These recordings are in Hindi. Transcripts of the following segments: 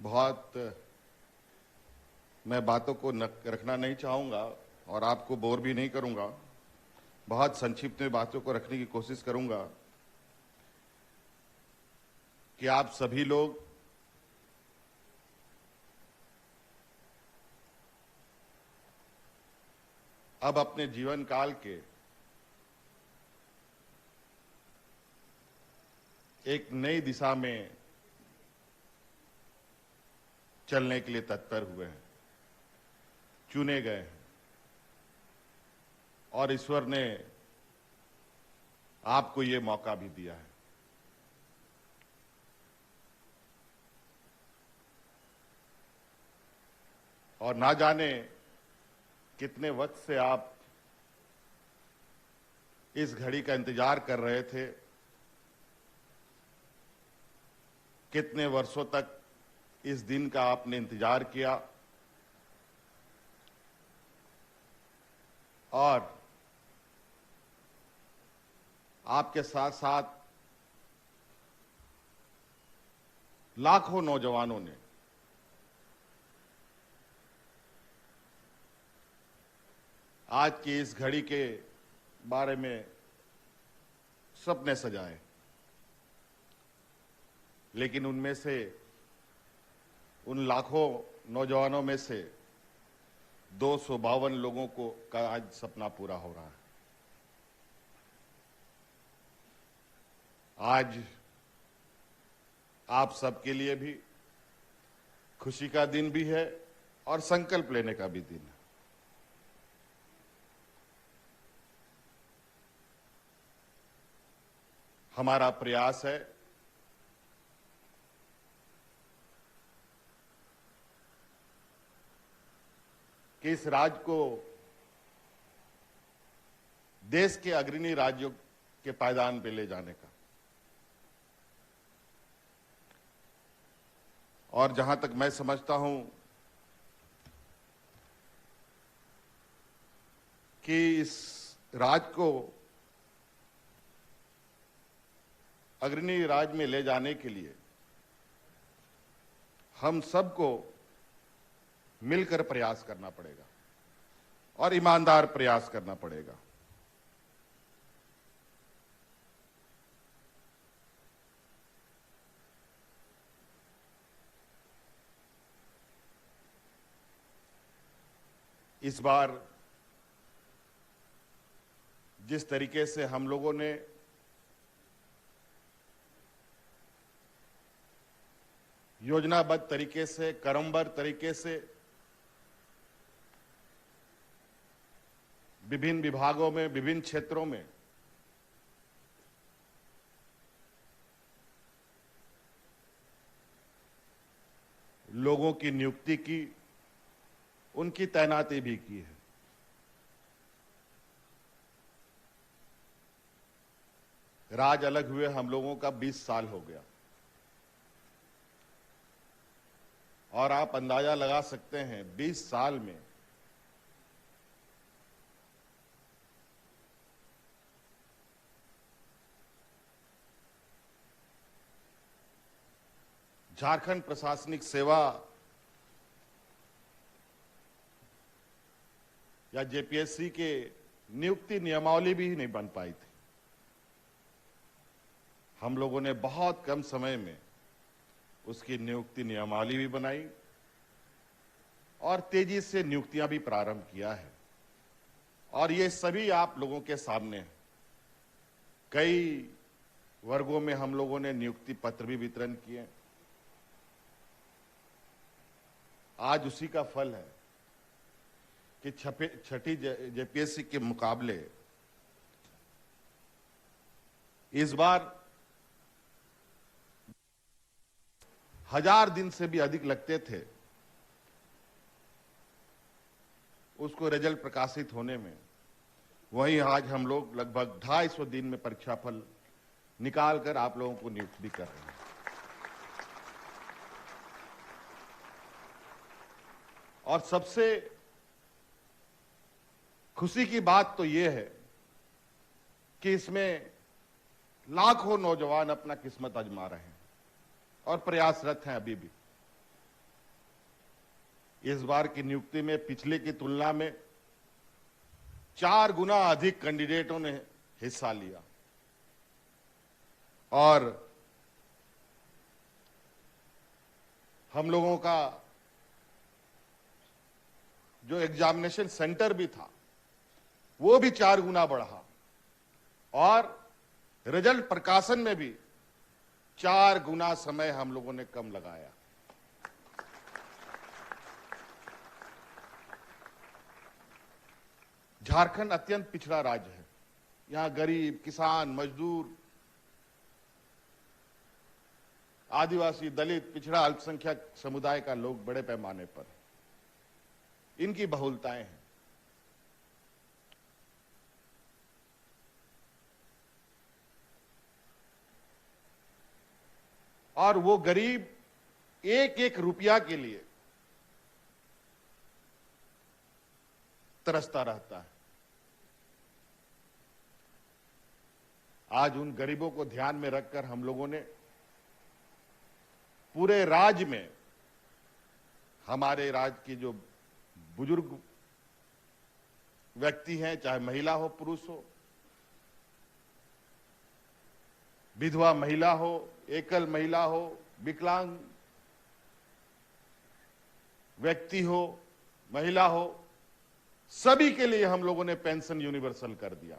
बहुत मैं बातों को रखना नहीं चाहूँगा और आपको बोर भी नहीं करूँगा। बहुत संक्षिप्त में बातों को रखने की कोशिश करूँगा कि आप सभी लोग अब अपने जीवन काल के एक नई दिशा में चलने के लिए तत्पर हुए हैं, चुने गए हैं और ईश्वर ने आपको ये मौका भी दिया है। और ना जाने कितने वक्त से आप इस घड़ी का इंतजार कर रहे थे, कितने वर्षों तक इस दिन का आपने इंतजार किया और आपके साथ साथ लाखों नौजवानों ने आज की इस घड़ी के बारे में सपने सजाए, लेकिन उनमें से उन लाखों नौजवानों में से 252 लोगों को का आज सपना पूरा हो रहा है। आज आप सबके लिए भी खुशी का दिन भी है और संकल्प लेने का भी दिन है। हमारा प्रयास है कि इस राज्य को देश के अग्रणी राज्यों के पायदान पे ले जाने का, और जहां तक मैं समझता हूं कि इस राज्य को अग्रणी राज्य में ले जाने के लिए हम सबको मिलकर प्रयास करना पड़ेगा और ईमानदार प्रयास करना पड़ेगा। इस बार जिस तरीके से हम लोगों ने योजनाबद्ध तरीके से, क्रमबद्ध तरीके से विभिन्न विभागों में, विभिन्न क्षेत्रों में लोगों की नियुक्ति की, उनकी तैनाती भी की है। राज अलग हुए हम लोगों का 20 साल हो गया और आप अंदाजा लगा सकते हैं 20 साल में झारखंड प्रशासनिक सेवा या जेपीएससी के नियुक्ति नियमावली भी नहीं बन पाई थी। हम लोगों ने बहुत कम समय में उसकी नियुक्ति नियमावली भी बनाई और तेजी से नियुक्तियां भी प्रारंभ किया है और ये सभी आप लोगों के सामने है। कई वर्गों में हम लोगों ने नियुक्ति पत्र भी वितरण किए। आज उसी का फल है कि छठी जेपीएससी के मुकाबले इस बार 1000 दिन से भी अधिक लगते थे उसको रिजल्ट प्रकाशित होने में। वहीं आज हम लोग लगभग 250 दिन में परीक्षाफल निकालकर आप लोगों को नियुक्त भी कर रहे हैं। और सबसे खुशी की बात तो यह है कि इसमें लाखों नौजवान अपना किस्मत आजमा रहे हैं और प्रयासरत हैं अभी भी। इस बार की नियुक्ति में पिछले की तुलना में 4 गुना अधिक कैंडिडेटों ने हिस्सा लिया और हम लोगों का जो एग्जामिनेशन सेंटर भी था वो भी 4 गुना बढ़ा और रिजल्ट प्रकाशन में भी 4 गुना समय हम लोगों ने कम लगाया। झारखंड अत्यंत पिछड़ा राज्य है। यहां गरीब, किसान, मजदूर, आदिवासी, दलित, पिछड़ा, अल्पसंख्यक समुदाय का लोग बड़े पैमाने पर, इनकी बहुलताएं हैं। और वो गरीब एक एक रुपया के लिए तरसता रहता है। आज उन गरीबों को ध्यान में रखकर हम लोगों ने पूरे राज्य में हमारे राज्य के जो बुजुर्ग व्यक्ति हैं, चाहे महिला हो पुरुष हो, विधवा महिला हो, एकल महिला हो, विकलांग व्यक्ति हो, महिला हो, सभी के लिए हम लोगों ने पेंशन यूनिवर्सल कर दिया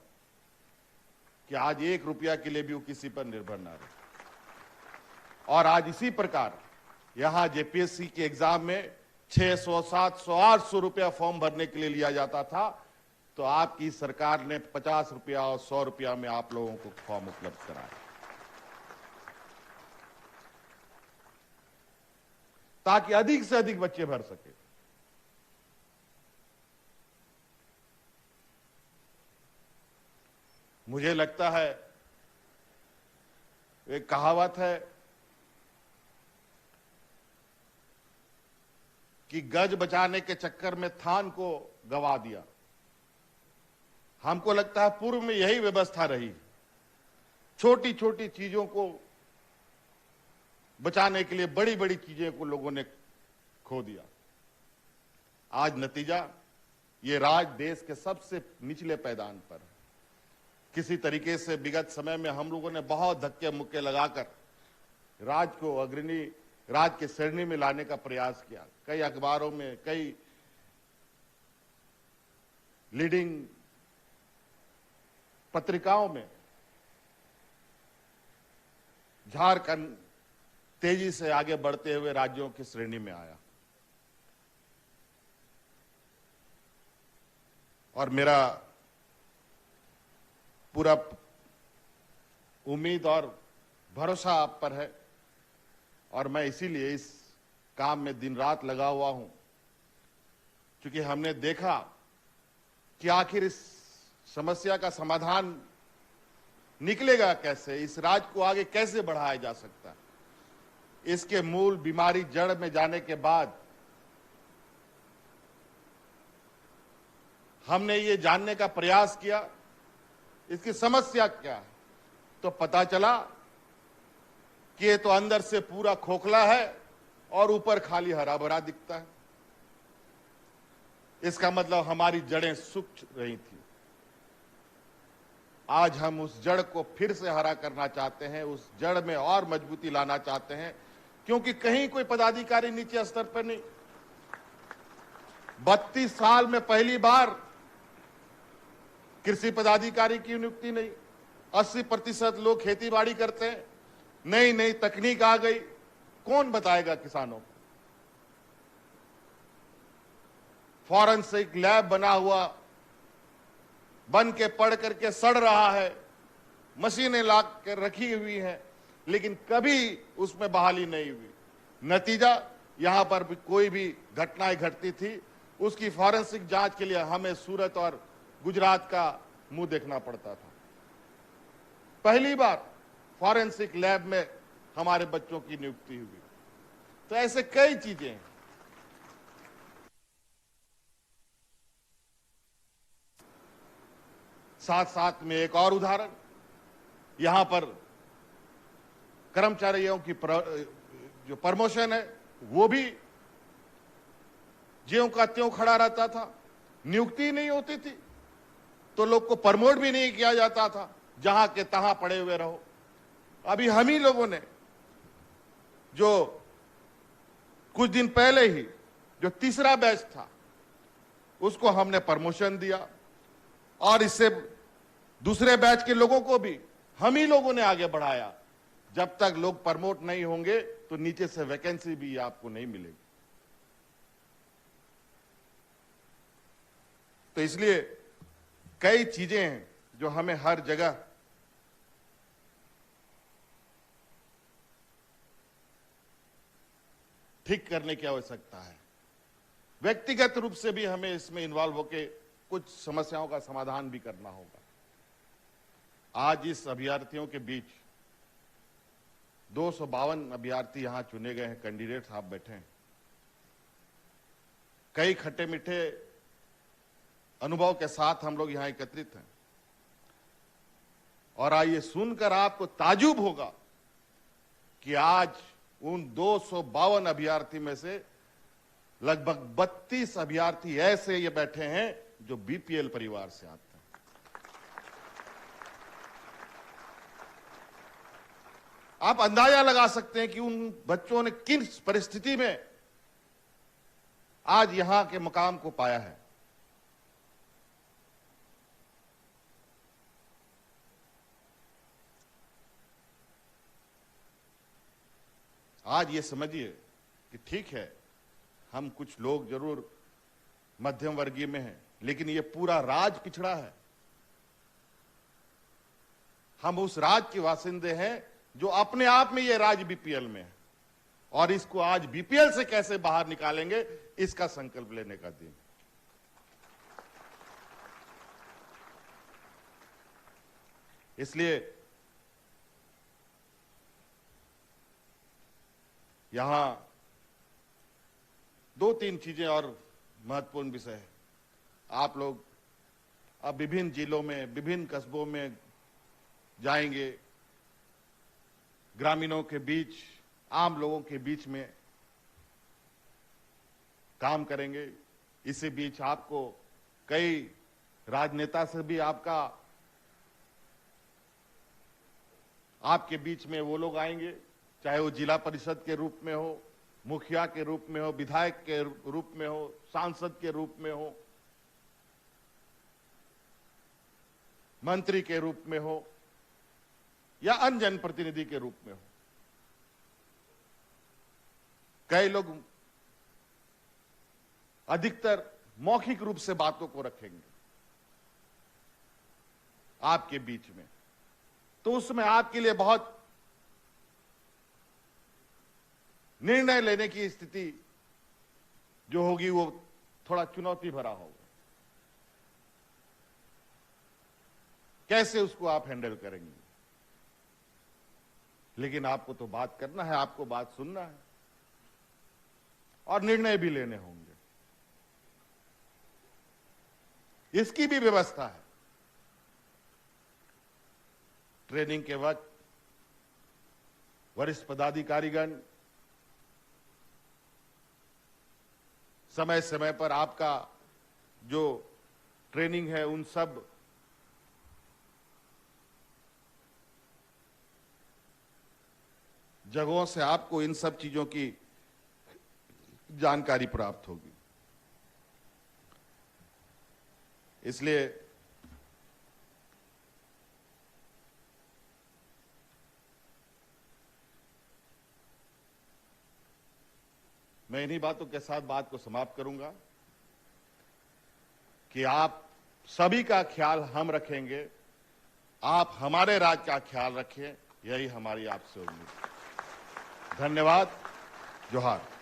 कि आज 1 रुपया के लिए भी वो किसी पर निर्भर ना रहे। और आज इसी प्रकार यहां जेपीएससी के एग्जाम में 600, 700, 800 रुपया फॉर्म भरने के लिए लिया जाता था, तो आपकी सरकार ने 50 रुपया और 100 रुपया में आप लोगों को फॉर्म उपलब्ध कराया, ताकि अधिक से अधिक बच्चे भर सके। मुझे लगता है एक कहावत है कि गज बचाने के चक्कर में थान को गवा दिया। हमको लगता है पूर्व में यही व्यवस्था रही, छोटी छोटी चीजों को बचाने के लिए बड़ी बड़ी चीजें को लोगों ने खो दिया। आज नतीजा, ये राज्य देश के सबसे निचले पैदान पर है। किसी तरीके से विगत समय में हम लोगों ने बहुत धक्के मुक्के लगाकर राज्य को अग्रणी राज्य के श्रेणी में लाने का प्रयास किया। कई अखबारों में, कई लीडिंग पत्रिकाओं में झारखंड तेजी से आगे बढ़ते हुए राज्यों की श्रेणी में आया। और मेरा पूरा उम्मीद और भरोसा आप पर है और मैं इसीलिए इस काम में दिन रात लगा हुआ हूं, क्योंकि हमने देखा कि आखिर इस समस्या का समाधान निकलेगा कैसे, इस राज्य को आगे कैसे बढ़ाया जा सकता है। इसके मूल बीमारी जड़ में जाने के बाद हमने ये जानने का प्रयास किया इसकी समस्या क्या है, तो पता चला कि ये तो अंदर से पूरा खोखला है और ऊपर खाली हरा भरा दिखता है। इसका मतलब हमारी जड़ें सूख रही थी। आज हम उस जड़ को फिर से हरा करना चाहते हैं, उस जड़ में और मजबूती लाना चाहते हैं, क्योंकि कहीं कोई पदाधिकारी नीचे स्तर पर नहीं। 32 साल में पहली बार कृषि पदाधिकारी की नियुक्ति नहीं। 80% लोग खेतीबाड़ी करते हैं, नई नई तकनीक आ गई, कौन बताएगा किसानों को। फॉरेंसिक लैब बना हुआ बन के पढ़ करके सड़ रहा है, मशीनें ला के रखी हुई हैं, लेकिन कभी उसमें बहाली नहीं हुई। नतीजा, यहां पर भी कोई भी घटनाएं घटती थी उसकी फॉरेंसिक जांच के लिए हमें सूरत और गुजरात का मुंह देखना पड़ता था। पहली बार फॉरेंसिक लैब में हमारे बच्चों की नियुक्ति हुई। तो ऐसे कई चीजें हैं। साथ साथ में एक और उदाहरण, यहां पर कर्मचारियों की जो प्रमोशन है वो भी ज्यों का त्यों खड़ा रहता था, नियुक्ति नहीं होती थी, तो लोग को प्रमोट भी नहीं किया जाता था, जहां के तहां पड़े हुए रहो। अभी हम ही लोगों ने जो कुछ दिन पहले ही जो तीसरा बैच था उसको हमने प्रमोशन दिया, और इससे दूसरे बैच के लोगों को भी हम ही लोगों ने आगे बढ़ाया। जब तक लोग प्रमोट नहीं होंगे तो नीचे से वैकेंसी भी आपको नहीं मिलेगी। तो इसलिए कई चीजें हैं जो हमें हर जगह ठीक करने की आवश्यकता है। व्यक्तिगत रूप से भी हमें इसमें इन्वॉल्व होकर कुछ समस्याओं का समाधान भी करना होगा। आज इस अभ्यर्थियों के बीच 252 अभ्यर्थी यहां चुने गए हैं, कैंडिडेट्स आप बैठे हैं। कई खट्टे मीठे अनुभव के साथ हम लोग यहां एकत्रित हैं, और आइए सुनकर आपको ताजुब होगा कि आज उन 252 अभ्यर्थी में से लगभग 32 अभ्यर्थी ऐसे ये बैठे हैं जो बीपीएल परिवार से आते हैं। आप अंदाजा लगा सकते हैं कि उन बच्चों ने किस परिस्थिति में आज यहां के मुकाम को पाया है। आज ये समझिए कि ठीक है, हम कुछ लोग जरूर मध्यम वर्गीय में हैं, लेकिन ये पूरा राज पिछड़ा है। हम उस राज के वासिंदे हैं जो अपने आप में ये राज बीपीएल में है, और इसको आज बीपीएल से कैसे बाहर निकालेंगे इसका संकल्प लेने का दिन। इसलिए यहां 2-3 चीजें और महत्वपूर्ण विषय है। आप लोग अब विभिन्न जिलों में, विभिन्न कस्बों में जाएंगे, ग्रामीणों के बीच, आम लोगों के बीच में काम करेंगे। इसी बीच आपको कई राजनेता से भी आपके बीच में वो लोग आएंगे, चाहे वो जिला परिषद के रूप में हो, मुखिया के रूप में हो, विधायक के रूप में हो, सांसद के रूप में हो, मंत्री के रूप में हो, या अन्य जनप्रतिनिधि के रूप में हो। कई लोग अधिकतर मौखिक रूप से बातों को रखेंगे आपके बीच में, तो उसमें आपके लिए बहुत निर्णय लेने की स्थिति जो होगी वो थोड़ा चुनौती भरा होगा। कैसे उसको आप हैंडल करेंगे? लेकिन आपको तो बात करना है, आपको बात सुनना है, और निर्णय भी लेने होंगे। इसकी भी व्यवस्था है। ट्रेनिंग के वक्त वरिष्ठ पदाधिकारीगण समय समय पर आपका जो ट्रेनिंग है उन सब जगहों से आपको इन सब चीजों की जानकारी प्राप्त होगी। इसलिए मैं इन्हीं बातों के साथ बात को समाप्त करूंगा कि आप सभी का ख्याल हम रखेंगे, आप हमारे राज्य का ख्याल रखें, यही हमारी आपसे उम्मीद है। धन्यवाद। जोहार।